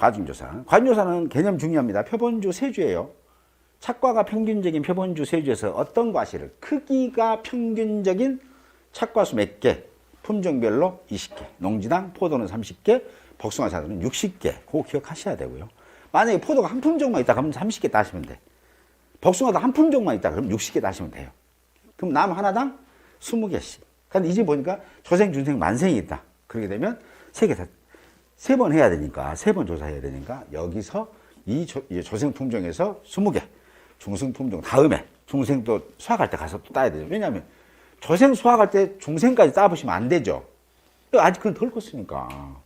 과중조사. 과중조사는 개념 중요합니다. 표본주 세주예요. 착과가 평균적인 표본주 세주에서 어떤 과실을 크기가 평균적인 착과수 몇 개, 품종별로 20개, 농지당 포도는 30개, 복숭아사는 60개. 그거 기억하셔야 되고요. 만약에 포도가 한 품종만 있다 그러면 30개 따시면 돼. 복숭아도 한 품종만 있다 그러면 60개 따시면 돼요. 그럼 남 하나당 20개씩. 근데 이제 보니까 조생, 중생, 만생이 있다. 그렇게 되면 세 번 해야 되니까, 3번 조사해야 되니까, 여기서 이 조생 품종에서 20개, 중생 품종 다음에, 중생 또 수학할 때 가서 또 따야 되죠. 왜냐하면, 조생 수학할 때 중생까지 따보시면 안 되죠. 아직 그건 덜 컸으니까.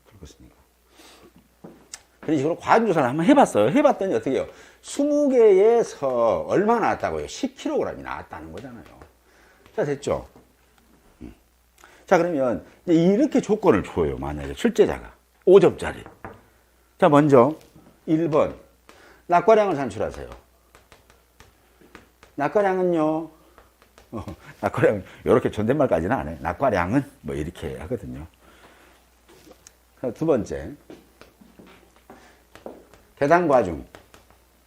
그런 식으로 과중조사를 한번 해봤어요. 해봤더니 어떻게 해요? 20개에서 얼마 나왔다고요? 10kg이 나왔다는 거잖아요. 자, 됐죠? 자, 그러면 이렇게 조건을 줘요. 만약에 출제자가. 5점짜리. 자, 먼저 1번. 낙과량을 산출하세요. 낙과량은요. 낙과량은 이렇게 존댓말까지는 안 해요. 낙과량은 뭐 이렇게 하거든요. 두 번째. 계단과중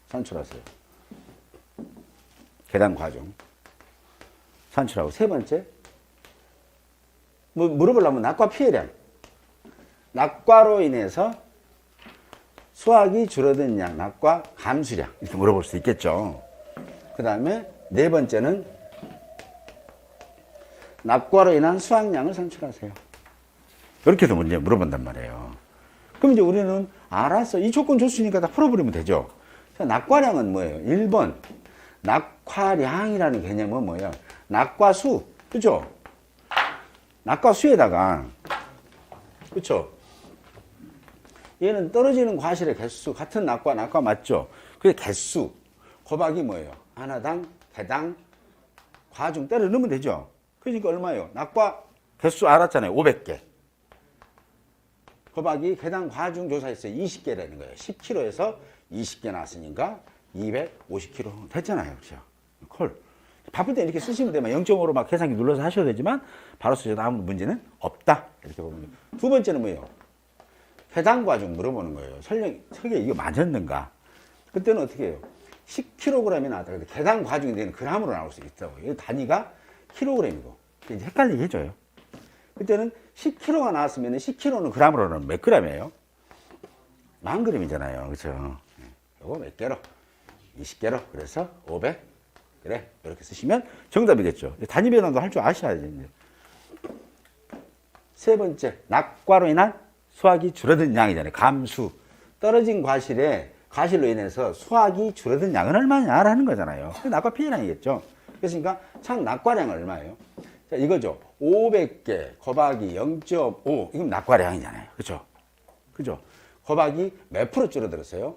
산출하세요. 계단과중 산출하고 세 번째. 뭐 물어보려면 낙과 피해량. 낙과로 인해서 수확이 줄어든 양, 낙과 감수량 이렇게 물어볼 수 있겠죠. 그 다음에 네 번째는 낙과로 인한 수확량을 산출하세요. 이렇게도 문제 물어본단 말이에요. 그럼 이제 우리는 알았어. 이 조건 줬으니까 다 풀어버리면 되죠. 낙과량은 뭐예요? 1번 낙과량이라는 개념은 뭐예요? 낙과수, 그죠? 낙과수에다가, 그쵸? 얘는 떨어지는 과실의 개수, 같은 낙과 맞죠? 그게 개수, 곱하기 뭐예요? 하나당, 개당, 과중 때려 넣으면 되죠? 그러니까 얼마예요? 낙과 개수 알았잖아요. 500개. 곱하기 개당 과중 조사했어요. 20개라는 거예요. 10kg에서 20개 나왔으니까 250kg 됐잖아요. 그렇죠? 콜. 바쁠 때 이렇게 쓰시면 되면 0.5로 막 계산기 눌러서 하셔도 되지만 바로 쓰셔도 아무 문제는 없다. 이렇게 보면 돼요. 두 번째는 뭐예요? 해당 과중 물어보는 거예요. 설계 이거 맞았는가? 그때는 어떻게 해요? 10kg이 나왔다. 근데 개당 과중이 되는 그람으로 나올 수 있다고요. 단위가 kg이고. 이제 헷갈리게 해줘요. 그때는 10kg가 나왔으면 10kg는 그람으로는 몇 g이에요? 1000g이잖아요. 그렇죠? 요거 몇 개로? 20개로. 그래서 500. 그래. 이렇게 쓰시면 정답이겠죠. 단위 변환도 할 줄 아셔야지. 세 번째, 낙과로 인한 수확이 줄어든 양이잖아요. 감수. 떨어진 과실로 인해서 수확이 줄어든 양은 얼마냐라는 거잖아요. 낙과 피해량이겠죠. 그러니까 참 낙과량은 얼마예요? 자, 이거죠. 500개 곱하기 0.5. 이건 낙과량이잖아요. 그죠? 그죠? 곱하기 몇 프로 줄어들었어요?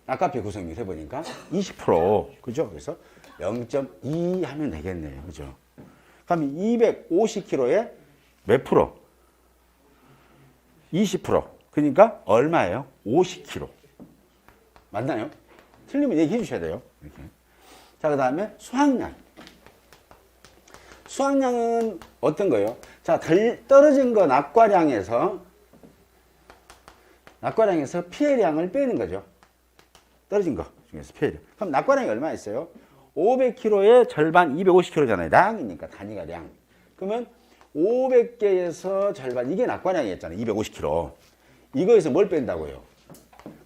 낙과피 구성률 해보니까 20%. 그죠? 그래서 0.2 하면 되겠네요. 그죠? 그럼 250kg에 몇 프로? 20%. 그러니까 얼마예요? 50kg. 맞나요? 틀리면 얘기해 주셔야 돼요. 이렇게. 자, 그 다음에 수확량. 수확량은 어떤 거예요? 자, 떨어진 거 낙과량에서 피해량을 빼는 거죠. 떨어진 거 중에서 피해량. 그럼 낙과량이 얼마 있어요? 500kg의 절반 250kg잖아요. 량이니까 단위가 량. 그러면 500개에서 절반, 이게 낙과량이었잖아요. 250kg. 이거에서 뭘 뺀다고요?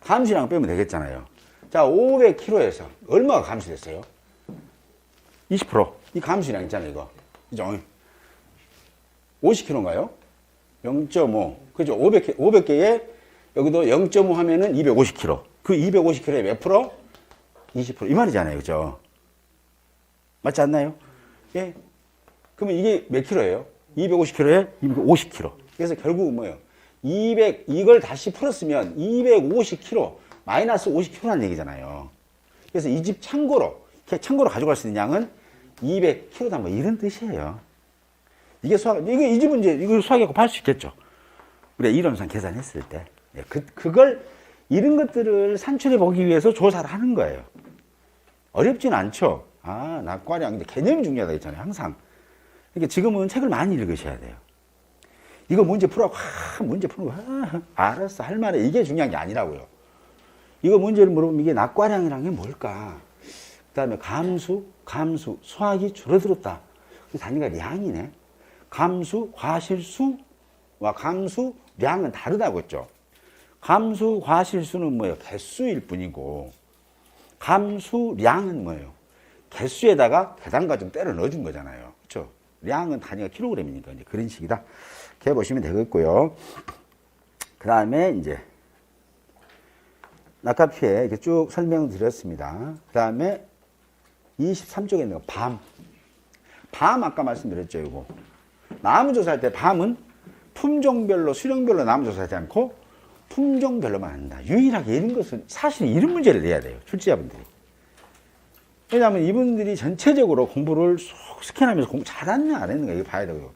감수량 빼면 되겠잖아요. 자, 500kg에서 얼마가 감수됐어요? 20%. 이 감수량 있잖아요, 이거. 그죠? 50kg인가요? 0.5. 그죠? 500개에 여기도 0.5 하면은 250kg. 그 250kg에 몇 프로? 20%. 이 말이잖아요. 그죠? 맞지 않나요? 예. 그러면 이게 몇 킬로예요? 250kg에 250kg. 그래서 결국은 뭐예요? 이걸 다시 풀었으면 250kg, 마이너스 50kg라는 얘기잖아요. 그래서 이 집 참고로 가져갈 수 있는 양은 200kg다, 뭐 이런 뜻이에요. 이게 이 집은 이제 이거 수학에 곱할 수 있겠죠. 우리가 이론상 계산했을 때. 이런 것들을 산출해 보기 위해서 조사를 하는 거예요. 어렵진 않죠. 낙과량. 근데 개념이 중요하다 했잖아요. 항상. 그러니까 지금은 책을 많이 읽으셔야 돼요. 이거 문제 풀라고, 문제 푸는 거, 알았어, 할 만해. 이게 중요한 게 아니라고요. 이거 문제를 물어보면 이게 낙과량이란 게 뭘까? 그 다음에 감수, 수학이 줄어들었다. 단위가 량이네. 감수, 과실수와 감수, 량은 다르다고 했죠. 감수, 과실수는 뭐예요? 개수일 뿐이고, 감수량은 뭐예요? 개수에다가 계단과 좀 때려 넣어준 거잖아요. 그렇죠? 량은 단위가 킬로그램이니까 이제 그런 식이다. 이렇게 보시면 되겠고요. 그 다음에 이제 낙하피해 이렇게 쭉 설명드렸습니다. 그 다음에 23쪽에 있는 거 밤. 밤 아까 말씀드렸죠, 이거. 나무 조사할 때 밤은 품종별로, 수령별로 나무 조사하지 않고 품종별로만 한다. 유일하게 이런 것은 사실 이런 문제를 내야 돼요, 출제자분들이. 왜냐하면 이분들이 전체적으로 공부를 쏙 스캔하면서 공부 잘하느냐 안 했는가 이거 봐야 되고요.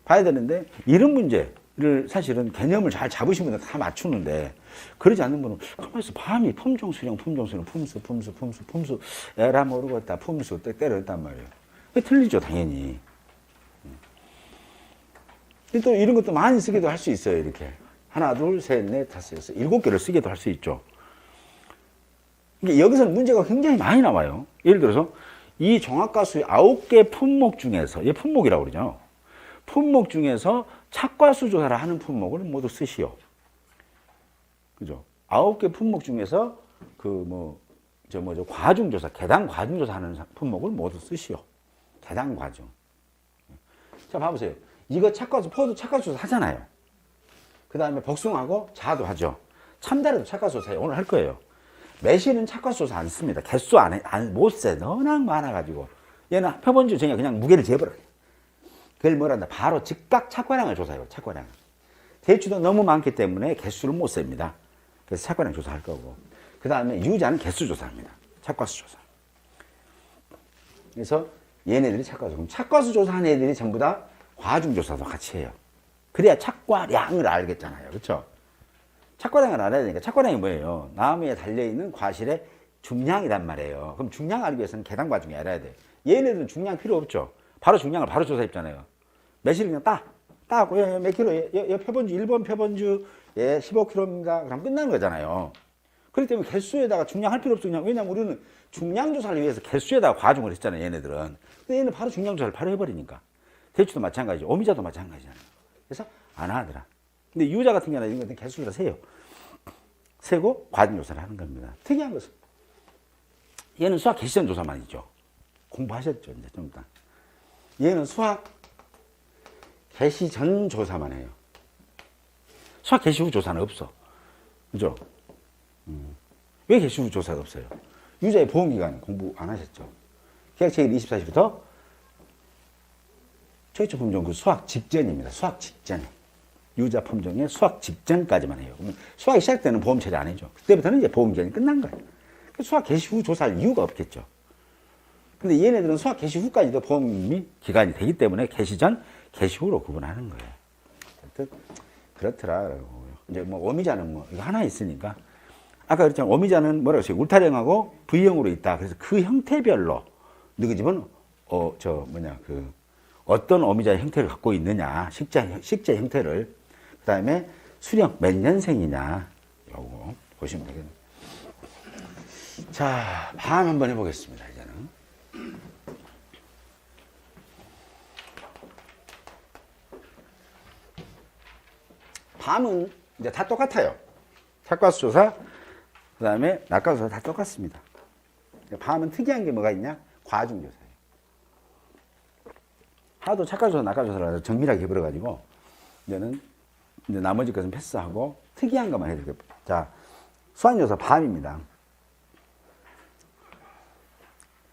봐야 되는데 이런 문제를 사실은 개념을 잘 잡으신 분들 다 맞추는데 그러지 않는 분은 가만히 있어. 밤이 품종, 수령, 품수 에라 모르겠다 품수 때렸단 말이에요. 틀리죠 당연히. 또 이런 것도 많이 쓰기도 할 수 있어요. 이렇게 하나 둘 셋 넷 다섯 여섯 7개를 쓰기도 할 수 있죠. 여기서는 문제가 굉장히 많이 나와요. 예를 들어서 이 종합과수의 9개 품목 중에서, 얘 품목이라고 그러죠. 품목 중에서 착과수 조사를 하는 품목을 모두 쓰시오. 그죠? 9개 품목 중에서 과중조사, 계단 과중조사 하는 품목을 모두 쓰시오. 계단 과중. 자, 봐보세요. 이거 착과수, 포도 착과수 조사 하잖아요. 그 다음에 복숭아하고 자도 하죠. 참다리도 착과수 조사 오늘 할 거예요. 매실은 착과수 조사 안 씁니다. 개수 못 세. 워낙 많아가지고. 얘는 표본주 정의 그냥 무게를 재버려요. 그걸 뭐란다? 바로 즉각 착과량을 조사해요. 착과량. 대추도 너무 많기 때문에 개수를 못 셉니다. 그래서 착과량 조사할 거고. 그 다음에 유자는 개수 조사합니다. 착과수 조사. 그래서 얘네들이 착과수. 그럼 착과수 조사하는 애들이 전부 다 과중 조사도 같이 해요. 그래야 착과량을 알겠잖아요. 그렇죠? 착과량을 알아야 되니까. 착과량이 뭐예요? 나무에 달려있는 과실의 중량이란 말이에요. 그럼 중량 알기 위해서는 계단 과중이 알아야 돼요. 얘네들은 중량 필요 없죠. 바로 중량을 바로 조사했잖아요. 매실 그냥 따고 몇 킬로, 표본주 1번 표본주 15kg입니다. 그럼 끝나는 거잖아요. 그렇기 때문에 개수에다가 중량할 필요 없어. 그냥. 왜냐면 우리는 중량 조사를 위해서 개수에다가 과중을 했잖아요. 얘네들은. 근데 얘는 바로 중량 조사를 바로 해버리니까. 대추도 마찬가지죠. 오미자도 마찬가지잖아요. 그래서 안 하더라. 근데 유자 같은 경우는 이런 것은 개수를 세요. 세고 과중 조사를 하는 겁니다. 특이한 것은 얘는 수학 개시 전 조사만 있죠. 공부하셨죠, 이제 좀 이따. 얘는 수학 개시 전 조사만 해요. 수학 개시 후 조사는 없어. 그죠? 왜 개시 후 조사가 없어요? 유자의 보험기간 공부 안 하셨죠? 계약체결 24시부터 최초 품종 그 수학 직전입니다. 수학 직전. 유자 품종의 수학 직전까지만 해요. 그러면 수학이 시작되는 보험 처리 안 해죠. 그때부터는 이제 보험 기간이 끝난 거예요. 수학 개시 후 조사할 이유가 없겠죠. 근데 얘네들은 수학 개시 후까지도 보험이 기간이 되기 때문에 개시 전, 개시 후로 구분하는 거예요. 그렇더라고요. 이제 뭐 오미자는 뭐 이거 하나 있으니까 아까 그랬잖아요. 오미자는 뭐라고 했어요? 울타령하고 V형으로 있다. 그래서 그 형태별로 너희 집은 어떤 오미자의 형태를 갖고 있느냐, 식재 형태를. 그 다음에 수령 몇 년생이냐, 요거 보시면 되겠네요. 자, 밤 한번 해보겠습니다, 이제는. 밤은 이제 다 똑같아요. 착과수 조사, 그 다음에 낙과수 조사 다 똑같습니다. 밤은 특이한 게 뭐가 있냐? 과중 조사예요. 하도 착과수 조사, 낙과수 조사를 정밀하게 해버려가지고, 이제 나머지 것은 패스하고, 특이한 것만 해드릴게요. 자, 수학조사 밤입니다.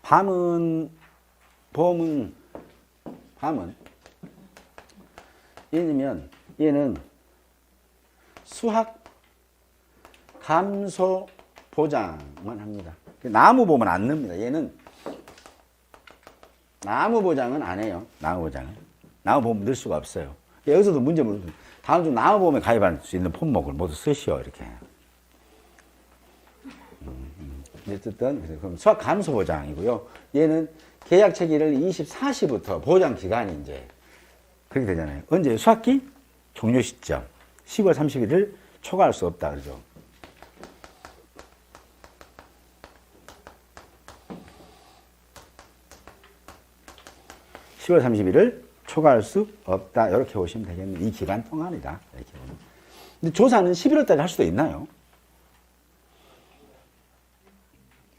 밤은 얘는 수학 감소 보장만 합니다. 나무 보면 안 넣습니다. 얘는 나무 보장은 안 해요. 나무 보면 넣을 수가 없어요. 여기서도 문제 물으면 다음 주 나무 보험에 가입할 수 있는 품목을 모두 쓰시오. 이렇게. 어쨌든 그럼 수학 감소 보장이고요. 얘는 계약 체기를 24시부터 보장 기간이 이제 그렇게 되잖아요. 언제 수학기 종료 시점 10월 31일 초과할 수 없다 그러죠. (10월 31일) 초과할 수 없다 이렇게 보시면 되겠네요. 이 기간 동안이다 이렇게 보면. 근데 조사는 11월달에 할 수도 있나요?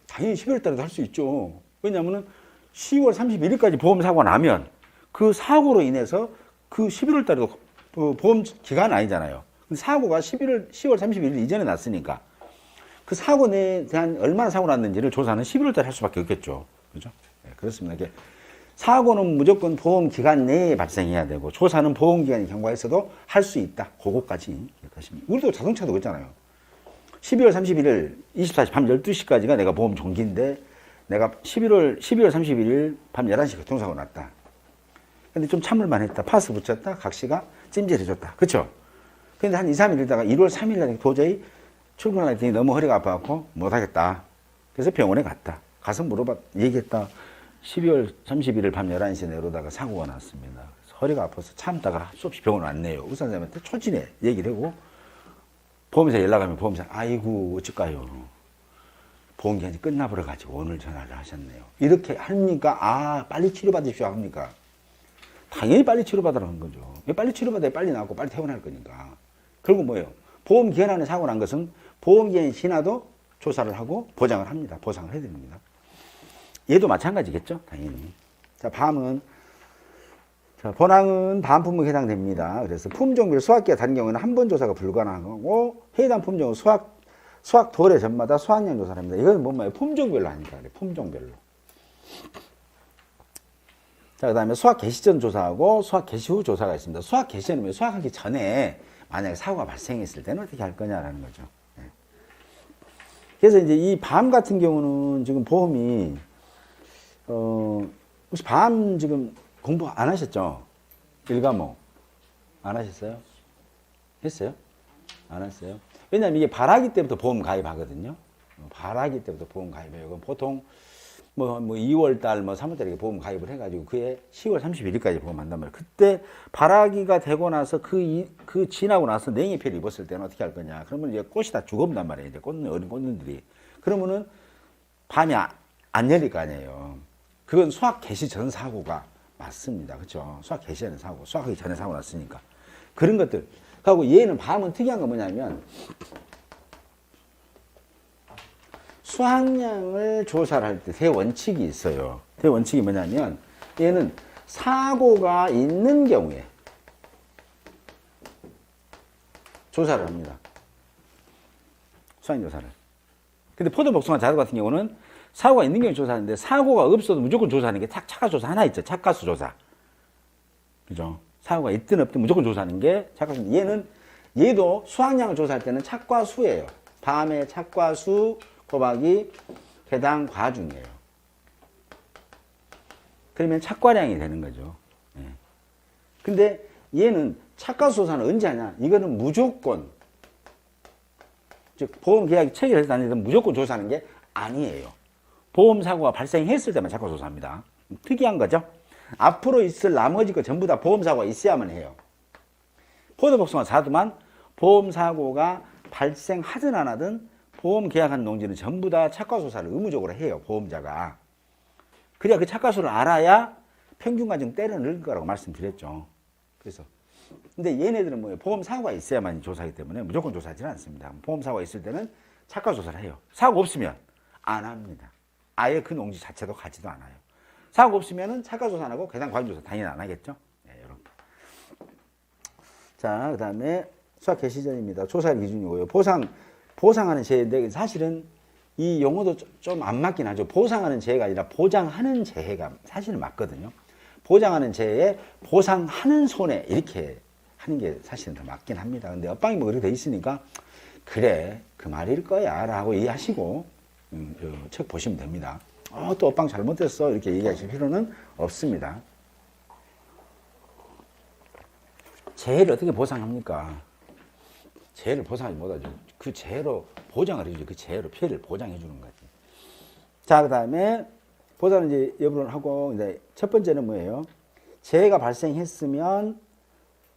당연히 11월달에도 할 수 있죠. 왜냐하면 10월 31일까지 보험 사고가 나면 그 사고로 인해서 그 11월달에도 보험 기간 아니잖아요. 사고가 10월 31일 이전에 났으니까 그 사고에 대한 얼마나 사고 났는지를 조사는 11월달에 할 수밖에 없겠죠. 그죠? 네, 그렇습니다. 이게 사고는 무조건 보험 기간 내에 발생해야 되고 조사는 보험 기간이 경과했어도 할 수 있다. 그거까지 기억하시면. 우리도 자동차도 그렇잖아요. 12월 31일 24시 밤 12시까지가 내가 보험 종기인데 내가 12월 31일 밤 11시 교통사고 났다. 근데 좀 참을만 했다. 파스 붙였다. 각시가 찜질해줬다. 그쵸? 근데 한 2, 3일 있다가 1월 3일 날 도저히 출근할 때 너무 허리가 아파갖고 못하겠다. 그래서 병원에 갔다. 가서 얘기했다. 12월 31일 밤 11시에 내려오다가 사고가 났습니다. 그래서 허리가 아파서 참다가 수없이 병원 왔네요. 의사 선생님한테 초진해 얘기를 하고 보험사 연락하면 보험사 아이고 어쩔까요. 보험기한이 끝나버려 가지고 오늘 전화를 하셨네요. 이렇게 합니까? 아 빨리 치료받으십시오 합니까? 당연히 빨리 치료받으라는 거죠. 빨리 치료받아야 빨리 나고 빨리 퇴원할 거니까. 결국 뭐예요? 보험기한 안에 사고 난 것은 보험기한이 지나도 조사를 하고 보장을 합니다. 보상을 해드립니다. 얘도 마찬가지겠죠? 당연히. 자, 밤은, 자, 본항은 다음 품목에 해당됩니다. 그래서 품종별 수확기가 다른 경우에는 한 번 조사가 불가능하고 해당 품종은 수확 도래 전마다 수확량 조사를 합니다. 이건 뭔가요? 품종별로 하니까 그래. 품종별로. 자, 그 다음에 수확 개시 전 조사하고 수확 개시 후 조사가 있습니다. 수확 개시 전이면 수확하기 전에 만약에 사고가 발생했을 때는 어떻게 할 거냐라는 거죠. 네. 그래서 이제 이 밤 같은 경우는 지금 보험이 혹시 밤 지금 공부 안 하셨죠? 1과목 안 하셨어요? 했어요? 안 했어요? 왜냐면 이게 발하기 때부터 보험 가입하거든요. 발하기 때부터 보험 가입해요. 그럼 보통 뭐 2월달, 3월달에 이렇게 보험 가입을 해가지고 그해 10월 31일까지 보험한단 말이에요. 그때 발하기가 되고 나서 그 지나고 나서 냉이표를 입었을 때는 어떻게 할 거냐? 그러면 이제 꽃이 다 죽어본단 말이에요. 이제 어린 꽃들이. 그러면은 밤이 안 열릴 거 아니에요. 그건 수확 개시 전 사고가 맞습니다. 그렇죠? 수확 개시 전에 사고, 수확하기 전에 사고 났으니까. 그런 것들. 하고 얘는 밤은 특이한 건 뭐냐면 수확량을 조사를 할 때 대원칙이 있어요. 대원칙이 뭐냐면 얘는 사고가 있는 경우에 조사를 합니다. 수확량 조사를. 근데 포도복숭아 자두 같은 경우는 사고가 있는 경우에 조사하는데 사고가 없어도 무조건 조사하는 게 착가수 조사 하나 있죠. 착가수 조사. 그죠? 사고가 있든 없든 무조건 조사하는 게 착가수. 얘도 수확량을 조사할 때는 착과수예요. 밤에 착과수 곱하기 해당 과중이에요. 그러면 착과량이 되는 거죠. 예. 근데 얘는 착과수 조사는 언제 하냐? 이거는 무조건, 즉, 보험계약이 체결해서 다니든 무조건 조사하는 게 아니에요. 보험사고가 발생했을 때만 착과수 조사합니다. 특이한 거죠? 앞으로 있을 나머지 거 전부 다 보험사고가 있어야만 해요. 포도복숭아 자두만 보험사고가 발생하든 안 하든 보험 계약한 농지는 전부 다 착과조사를 의무적으로 해요. 보험자가. 그래야 그 착과수를 알아야 평균 과정 때려 넣을 거라고 말씀드렸죠. 그래서 근데 얘네들은 뭐예요? 보험사고가 있어야만 조사하기 때문에 무조건 조사하지는 않습니다. 보험사고가 있을 때는 착과조사를 해요. 사고 없으면 안 합니다. 아예 그 농지 자체도 가지도 않아요. 사고 없으면은 착과조사 안 하고 해당 과정조사 당연히 안 하겠죠. 네, 이렇게. 자, 그 다음에 수확 개시 전입니다. 조사의 기준이고요. 보상하는 재해인데 사실은 이 용어도 좀 안 맞긴 하죠. 보상하는 재해가 아니라 보장하는 재해가 사실은 맞거든요. 보장하는 재해에 보상하는 손해 이렇게 하는 게 사실은 더 맞긴 합니다. 근데 엇방이 뭐 그렇게 돼 있으니까 그래 그 말일 거야 라고 이해하시고 책 보시면 됩니다. 또 엇방 잘못됐어 이렇게 얘기하실 필요는 없습니다. 재해를 어떻게 보상합니까? 재해를 보상하지 못하죠. 그 재해로 보장을 해주죠. 그 재해로 피해를 보장해 주는 거지. 자, 그 다음에 보상을 이제 여부를 하고, 이제 첫 번째는 뭐예요? 재해가 발생했으면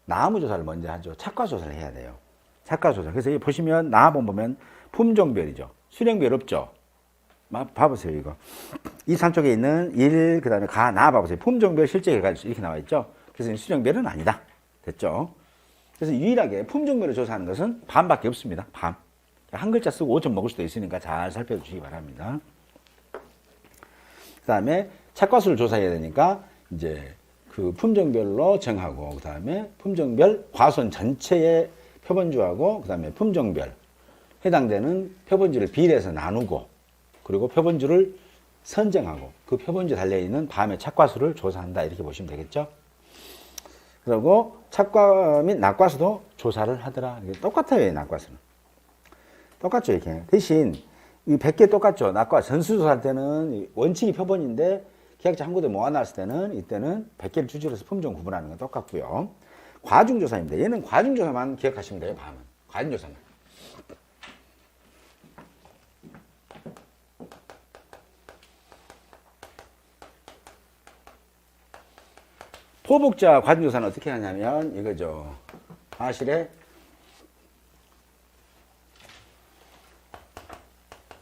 나무 조사를 먼저 하죠. 착과 조사를 해야 돼요. 착과 조사. 그래서 여기 보시면 나무 보면 품종별이죠. 수령별 없죠. 봐보세요, 이거. 이 산쪽에 있는 일, 그 다음에 가, 나 봐보세요. 품종별 실제 결과지 이렇게 나와 있죠. 그래서 수령별은 아니다. 됐죠. 그래서 유일하게 품종별을 조사하는 것은 밤밖에 없습니다. 밤. 한 글자 쓰고 5점 먹을 수도 있으니까 잘 살펴주시기 바랍니다. 그 다음에 착과수를 조사해야 되니까 이제 그 품종별로 정하고, 그 다음에 품종별 과수원 전체의 표본주하고, 그 다음에 품종별 해당되는 표본주를 비례해서 나누고, 그리고 표본주를 선정하고, 그 표본주에 달려있는 밤의 착과수를 조사한다. 이렇게 보시면 되겠죠. 그리고 착과 및 낙과수도 조사를 하더라. 이게 똑같아요, 낙과수는. 똑같죠, 이렇게. 대신 이 100개 똑같죠. 낙과 전수조사할 때는 원칙이 표본인데 계약자 한 군데 모아놨을 때는 이때는 100개를 추출해서 품종 구분하는 건 똑같고요. 과중조사입니다. 얘는 과중조사만 기억하시면 돼요, 밤은. 과중조사만. 포복자 과중조사는 어떻게 하냐면 이거죠. 과실의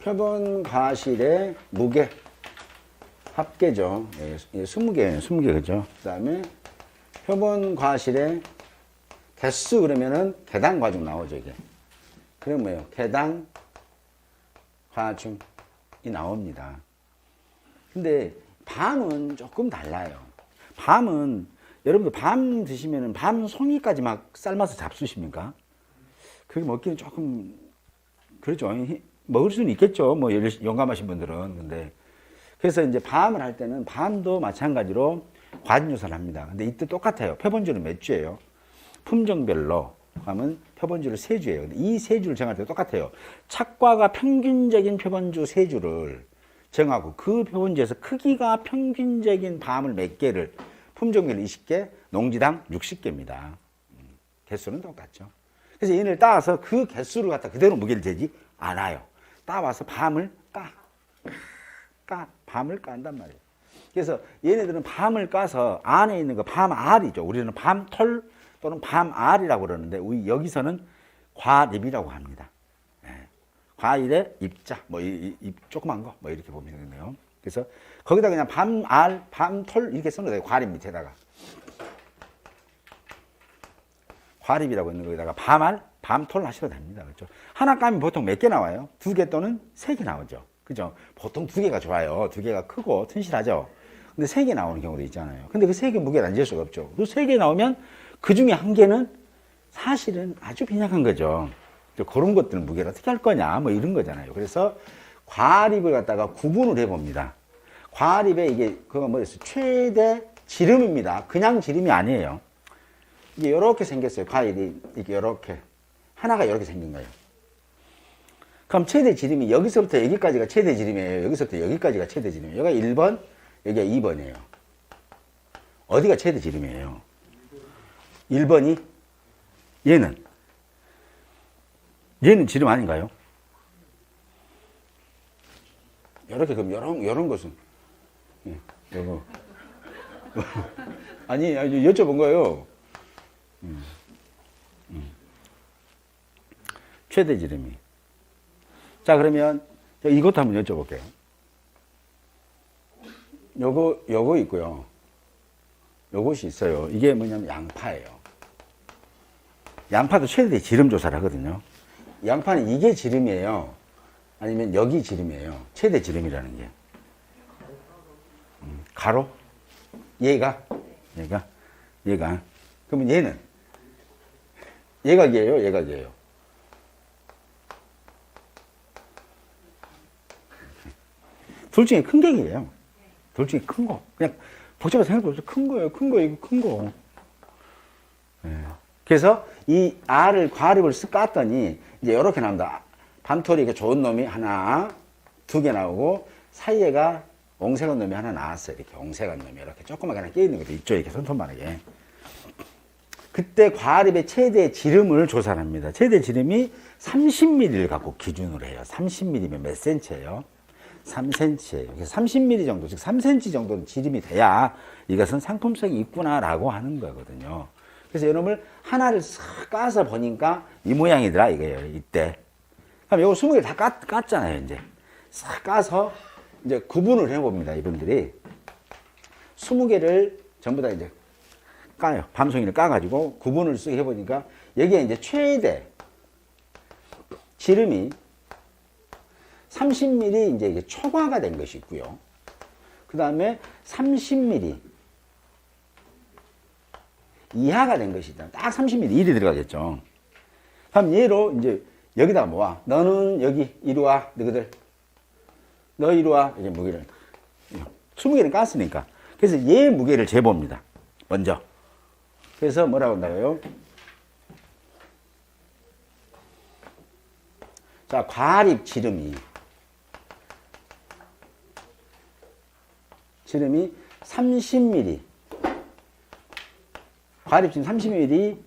표본 과실의 무게 합계죠. 예, 20개예요. 20개 그죠. 그 다음에 표본 과실의 개수 그러면은 개당 과중 나오죠, 이게. 그럼 뭐예요? 개당 과중이 나옵니다. 근데 밤은 조금 달라요. 밤은 여러분들 밤 드시면은 밤 송이까지 막 삶아서 잡수십니까? 그게 먹기는 조금 그렇죠. 먹을 수는 있겠죠. 뭐 용감하신 분들은. 근데 그래서 이제 밤을 할 때는 밤도 마찬가지로 과중조사를 합니다. 근데 이때 똑같아요. 표본주는 몇 주예요? 품종별로 하면 표본주를 3주예요. 근데 이 3주를 정할 때 똑같아요. 착과가 평균적인 표본주 3주를 정하고 그 표본주에서 크기가 평균적인 밤을 몇 개를 품종별 20개, 농지당 60개입니다. 개수는 똑같죠. 그래서 얘네를 따와서 그 개수를 갖다 그대로 무게를 재지 않아요. 따와서 밤을 밤을 깐단 말이에요. 그래서 얘네들은 밤을 까서 안에 있는 거 밤알이죠. 우리는 밤털 또는 밤알이라고 그러는데 우리 여기서는 과립이라고 합니다. 네. 과일의 입자, 뭐 조그만 거, 뭐 이렇게 보면 되겠네요. 그래서 거기다 그냥 밤알, 밤털 이렇게 써도 돼요. 과립 밑에다가. 과립이라고 있는 거기다가 밤알, 밤털 하셔도 됩니다. 그렇죠? 하나 까면 보통 몇 개 나와요? 2개 또는 3개 나오죠. 그죠? 보통 2개가 좋아요. 2개가 크고 튼실하죠. 근데 3개 나오는 경우도 있잖아요. 근데 그 3개 무게를 안 잴 수가 없죠. 그 3개 나오면 그 중에 1개는 사실은 아주 빈약한 거죠. 그런 것들은 무게를 어떻게 할 거냐, 뭐 이런 거잖아요. 그래서 과립을 갖다가 구분을 해봅니다. 과립에 이게, 그거 뭐였어요? 최대 지름입니다. 그냥 지름이 아니에요. 이게 이렇게 생겼어요. 과일이 이게 이렇게. 하나가 이렇게 생긴 거예요. 그럼 최대 지름이 여기서부터 여기까지가 최대 지름이에요. 여기서부터 여기까지가 최대 지름이에요. 여기가 1번, 여기가 2번이에요. 어디가 최대 지름이에요? 1번이? 얘는 지름 아닌가요? 이렇게 그럼 요런 것은 예, 요거 아니 여쭤본 거예요. 최대 지름이. 자, 그러면 이것도 한번 여쭤볼게요. 요거 있고요. 요것이 있어요. 이게 뭐냐면 양파예요. 양파도 최대 지름 조사를 하거든요. 양파는 이게 지름이에요? 아니면 여기 지름이에요? 최대 지름이라는 게. 가로? 얘가? 그러면 얘는? 얘각이에요? 얘각이에요? 둘 중에 큰 객이에요. 둘 중에 큰 거. 그냥 복잡하게 생각도 없어. 큰 거예요. 이거 큰 거. 네. 그래서 이 알을 과립을 쓱 깠더니 이제 이렇게 나옵니다. 밤톨이 이렇게 좋은 놈이 하나, 2개 나오고 사이에가 옹색한 놈이 하나 나왔어요. 이렇게 옹색한 놈이 이렇게 조그맣게 하나 끼어있는 것도 있죠. 이렇게 손톱만하게. 그때 과립의 최대 지름을 조사를 합니다. 최대 지름이 30mm를 갖고 기준으로 해요. 30mm면 몇 cm예요? 3cm예요. 30mm 정도, 즉 3cm 정도는 지름이 돼야 이것은 상품성이 있구나라고 하는 거거든요. 그래서 이놈을 하나를 싹 까서 보니까 이 모양이더라 이거예요. 이때. 그럼 요거 20개 다 깠잖아요. 이제 싹 까서 이제 구분을 해봅니다. 이분들이 20개를 전부 다 이제 까요. 밤송이를 까가지고 구분을 쓰게 해보니까 여기에 이제 최대 지름이 30mm 이제 이게 초과가 된 것이 있고요. 그 다음에 30mm 이하가 된 것이 있다. 딱 30mm 1이 들어가겠죠. 그럼 얘로 이제 여기다가 모아. 너는 여기 이리 와. 너희들. 너 이리 와. 이제 무게를 20개를 깠으니까. 그래서 얘 무게를 재봅니다. 먼저. 그래서 뭐라고 한다고요? 자, 과립 지름이 30mm. 과립 지름 30mm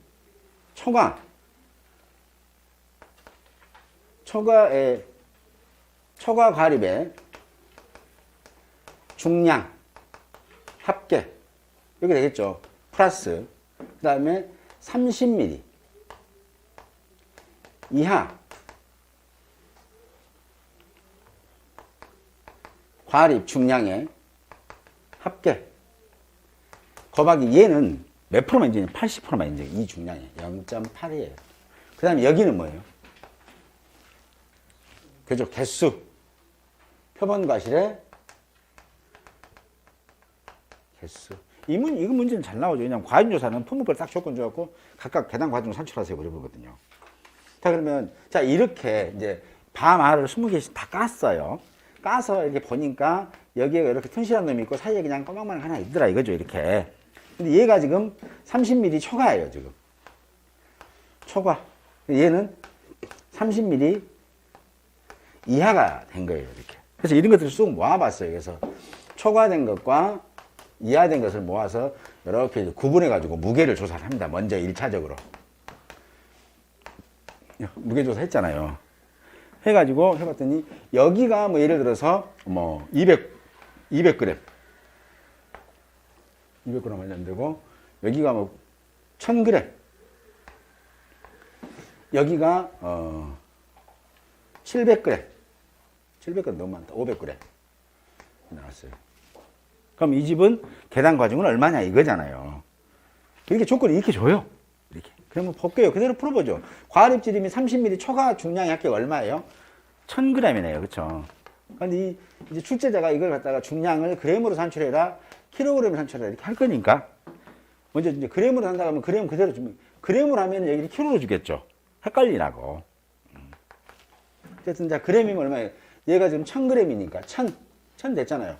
초과 과립의 중량 합계 이렇게 되겠죠. 플러스 그 다음에 30mm 이하 과립 중량의 합계 곱하기 얘는 몇 프로만 인정해? 80%만 인정해. 이 중량이 0.8이에요. 그 다음에 여기는 뭐예요? 그죠? 개수. 표본과실의 개수. 이거 문제는 잘 나오죠. 왜냐하면 과인조사는 품목별 딱 조건 줘갖고 각각 계단 과정을 산출하세요. 그러거든요. 자, 그러면, 자, 이렇게 이제 밤알을 20개씩 다 깠어요. 까서 이렇게 보니까 여기에 이렇게 튼실한 놈이 있고 사이에 그냥 꼬막만 하나 있더라. 이거죠. 이렇게. 근데 얘가 지금 30mm 초과예요. 지금. 초과. 얘는 30mm 이하가 된 거예요. 이렇게. 그래서 이런 것들을 쑥 모아봤어요. 그래서 초과된 것과 이하된 것을 모아서 이렇게 구분해가지고 무게를 조사를 합니다. 먼저 1차적으로. 무게 조사했잖아요. 해가지고 해봤더니 여기가 뭐 예를 들어서 뭐 200g. 200g 관련되고 여기가 뭐 1000g. 여기가 700g. 700g 너무 많다. 500g 나왔어요. 그럼 이 집은 계단 과정은 얼마냐 이거잖아요. 이렇게 조건을 이렇게 줘요. 이렇게. 그러면 볼게요. 그대로 풀어보죠. 과립 지름이 30mm 초과 중량의 합계가 얼마예요? 1000g이네요. 그쵸? 근데 이제 출제자가 이걸 갖다가 중량을 g으로 산출해라, kg으로 산출해라 이렇게 할 거니까 먼저 이제 g으로 산다 하면 g 그대로 주면 g으로 하면 여기를 kg로 주겠죠. 헷갈리라고. 어쨌든 자 g이면 얼마예요? 얘가 지금 1000g이니까 1000 됐잖아요.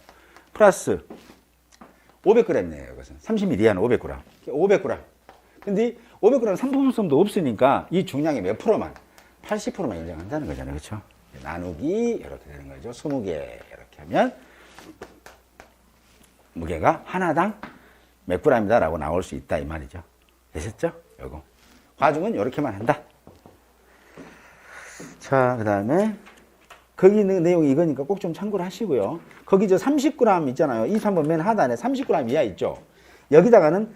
플러스 500g이네요. 이것은 30mm 이하는 500g. 500g. 근데 500g 상품성도 없으니까 이 중량의 몇 프로만? 80%만 인정한다는 거잖아요. 그렇죠? 나누기 이렇게 되는 거죠. 20개 이렇게 하면 무게가 하나당 몇 g이다 라고 나올 수 있다 이 말이죠. 되셨죠? 요거. 과중은 이렇게만 한다. 자, 그 다음에 거기 있는 내용이 이거니까 꼭 좀 참고를 하시고요. 거기 저 30g 있잖아요. 2, 3번 맨 하단에 30g 이하 있죠. 여기다가는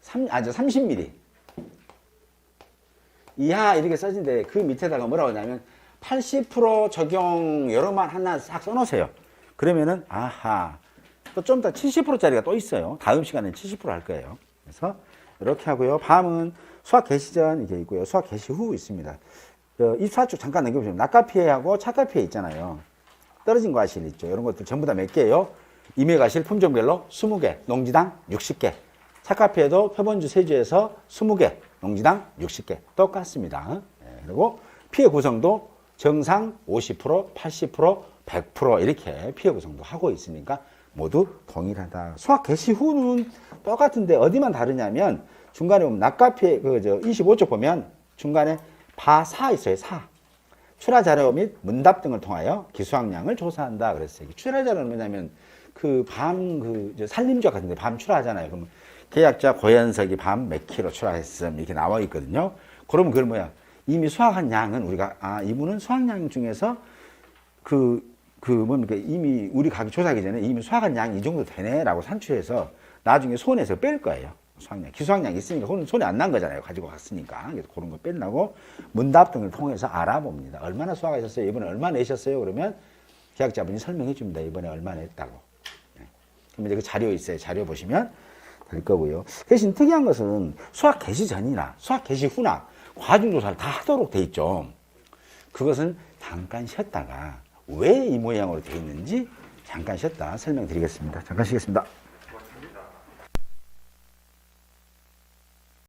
30mm 이하 이렇게 써진데 그 밑에다가 뭐라고 하냐면 80% 적용 여러만 하나 싹 써놓으세요. 그러면은 아하 또 좀 더 70%짜리가 또 있어요. 다음 시간에 70%할 거예요. 그래서 이렇게 하고요. 밤은 수학 개시 전 이게 있고요. 수학 개시 후 있습니다. 입사축 잠깐 넘겨보시면 낙가피해하고 착가피해 있잖아요. 떨어진 과실 있죠. 이런 것들 전부 다 몇 개예요? 임해과실 품종별로 20개, 농지당 60개. 착가피해도 표본주 세주에서 20개, 농지당 60개. 똑같습니다. 네, 그리고 피해 구성도 정상 50%, 80%, 100% 이렇게 피해 구성도 하고 있으니까 모두 동일하다. 수학 개시 후는 똑같은데 어디만 다르냐면 중간에 보면 낙가피해 25쪽 보면 중간에 바4 있어요. 4. 출하 자료 및 문답 등을 통하여 기수학량을 조사한다. 그랬어요. 출하 자료는 뭐냐면 산림조약 같은데 밤 출하하잖아요. 그러면 계약자 고현석이 밤 몇 킬로 출하했음 이렇게 나와 있거든요. 그러면 그걸 뭐야? 이미 수확한 양은 우리가 이분은 수확량 중에서 뭡니까? 이미 우리 가게 조사하기 전에 이미 수확한 양이 이 정도 되네라고 산출해서 나중에 손에서 뺄 거예요. 수학량, 기수학량이 있으니까 그건 손에 안 난 거잖아요. 가지고 갔으니까. 그래서 그런 거 뺀다고 문답 등을 통해서 알아봅니다. 얼마나 수학하셨어요? 이번에 얼마 내셨어요? 그러면 계약자분이 설명해 줍니다. 이번에 얼마 냈다고. 네. 그럼 이제 그 자료 있어요. 자료 보시면 될 거고요. 대신 특이한 것은 수학 개시 전이나 수학 개시 후나 과중조사를 다 하도록 돼 있죠. 그것은 잠깐 쉬었다가 왜 이 모양으로 돼 있는지 잠깐 쉬었다 설명드리겠습니다. 잠깐 쉬겠습니다.